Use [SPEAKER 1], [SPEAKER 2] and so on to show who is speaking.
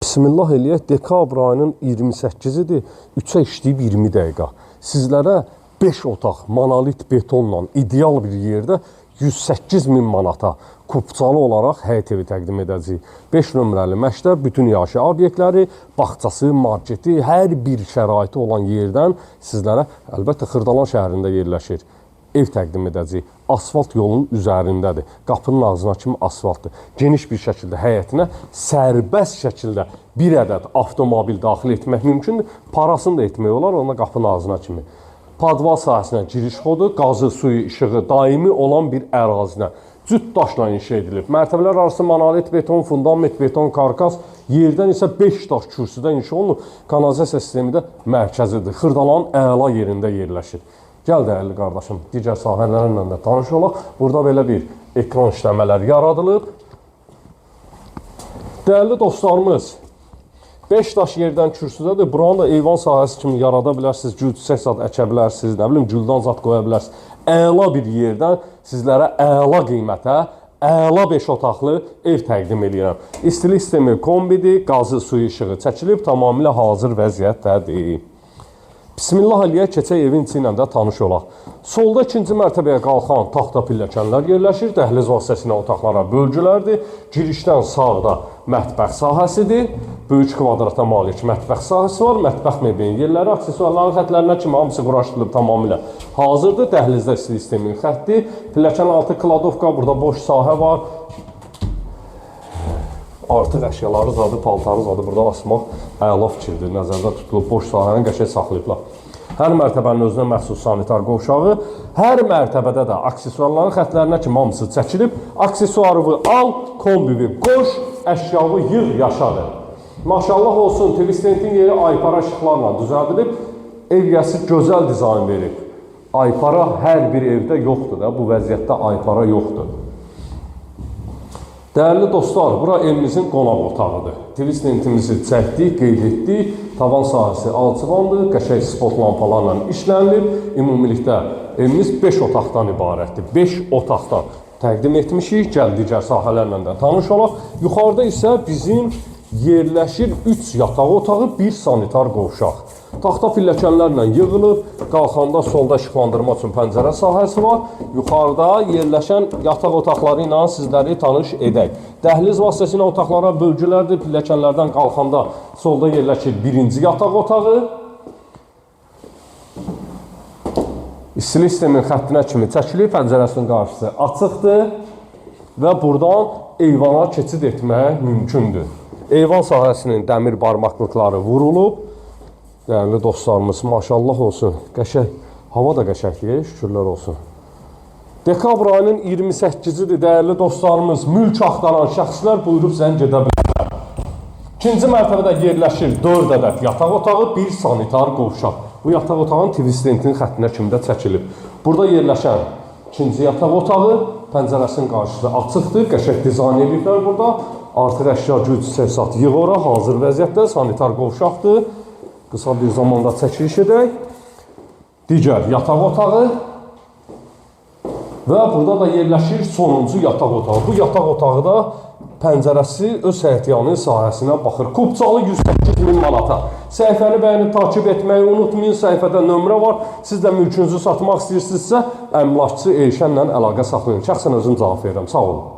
[SPEAKER 1] Bismillah eləyək, dekabr ayının 28-idir, 3-ə işləyib 20 dəqiqə. Sizlərə 5 otaq monolit betonla ideal bir yerdə 108 min manata kupçalı olaraq həyət evi təqdim edəcəyik. 5 nömrəli məktəb, bütün yaşayış obyektləri, bağçası, marketi, hər bir şəraiti olan yerdən sizlərə, əlbəttə Xırdalan şəhərində yerləşir, ev təqdim edəcəyik. Asfalt yolun üzərindədir. Qapının ağzına kimi asfaltdır. Geniş bir şəkildə həyətinə sərbəst şəkildə bir ədəd avtomobil daxil etmək mümkündür. Parasını da etmək olar, ona qapının ağzına kimi. Padval sahəsinə giriş xodu, qazı, suyu, işığı daimi olan bir ərazinə cüt daşla inşa edilib. Mərtəbələr arası monolit beton, fundament beton, karkas, yerdən isə 5 daş kürsüdə inşa olunub. Kanalizasiya sistemi də mərkəzidir. Xırdalanın əla yerində yerləşir. Gəl dəyərli qardaşım, digər sahələrlə də tanış olaq. Burada belə bir ekran işləmələr yaradılıb. Dəyərli dostlarımız, 5 daş yerdən kürsüdədir. Buranı da eyvan sahəsi kimi yarada bilərsiniz. Gül çiçək zat əkə bilərsiniz, nə bilim, güldan zat qoya bilərsiniz. Əla bir yerdən sizlərə əla qiymətə, əla 5 otaqlı ev təqdim edirəm. İstilik sistemi kombidir, qazı, suyu, işığı çəkilib, tamamilə hazır vəziyyətdədir. Bismillah eləyək, keçək evin içi ilə də tanış olaq. Solda ikinci mərtəbəyə qalxan taxta pilləkənlər yerləşir. Dəhliz vasitəsilə otaqlara bölgülərdir. Girişdən sağda mətbəx sahəsidir. Böyük kvadrata malik mətbəx sahəsi var. Mətbəx mebelin yerləri, aksesuarların xətlərinə kimi hamısı quraşdırılıb tamamilə hazırdır. Dəhlizdə istilik sisteminin xətti. Pilləkən altı kladovka, burada boş sahə var. Artıq əşyaları zadı, paltarı zadı burada asmaq əla fikirdir. Nəzərdə tutulub, boş sahəni qəşəng saxlayıblar. Hər mərtəbənin özünə məxsus sanitar qovşağı, hər mərtəbədə də aksesuarların xətlərinə kimi hamısı çəkilib. Aksesuarı al, kombivi qoş, əşyavı yığ, yaşadır. Maşallah olsun, Twistentin yeri aypara işıqlarla düzəldilib, ev yəsi gözəl dizayn verib. Aypara hər bir evdə yoxdur da, bu vəziyyətdə aypara yoxdur. Dəyərli dostlar, bura evimizin qonaq otağıdır. Twistentimizi çəkdik, qeyd etdik. Tavan sahəsi alçıvandır, qəşəng spot lampalarla işlənilib. Ümumilikdə evimiz 5 otaqdan ibarətdir. 5 otaqdan təqdim etmişik. Gəl digər sahələrlə də tanış olaq. Yuxarıda isə bizim yerləşir 3 yataq otağı, 1 sanitar qovşaq. Taxta pilləkənlərlə yığılıb, qalxanda solda işıqlandırma üçün pəncərə sahəsi var. Yuxarıda yerləşən yataq otaqları ilə sizləri tanış edək. Dəhliz vasitəsilə otaqlara bölgülərdir. Pilləkənlərdən qalxanda solda yerləşir 1-ci yataq otağı. İstilik sistemin xəttinə kimi çəkilib, pəncərəsinin qarşısı açıqdır və buradan eyvana keçid etmək mümkündür. Eyvan sahəsinin dəmir barmaqlıqları vurulub. Dəyərli dostlarımız, maşallah olsun, qəşəng, hava da qəşəngdir, şükürlər olsun. Dekabr ayının 28-idir, dəyərli dostlarımız, mülk axtaran şəxslər buyurub zəng edə bilərlər. İkinci mərtəbədə yerləşir 4 ədəd yataq otağı, 1 sanitar qovşaq. Bu yataq otağın Twistentin xəttinə kimi də çəkilib. Burada yerləşən ikinci yataq otağı, pəncərəsinin qarşısı açıqdır, qəşəng dizayn ediblər burada. Artıq əşya gül çiçək zat yığ ora, hazır vəziyyətdə, sanitar qovşaqdır. Qısa bir zamanda çəkiliş edək. Digər yataq otağı və burada da yerləşir sonuncu yataq otağı. Bu yataq otağı da pəncərəsi öz həyətyanı sahəsinə baxır. Kupçalı 108 min manata. Səhifəni bəyənib takip etməyi unutmayın. Səhifədə nömrə var. Siz də mülkünüzü satmaq istəyirsinizsə, əmlakçı Elşənlə əlaqə saxlayın. Şəxsən özüm cavab verirəm. Sağ olun.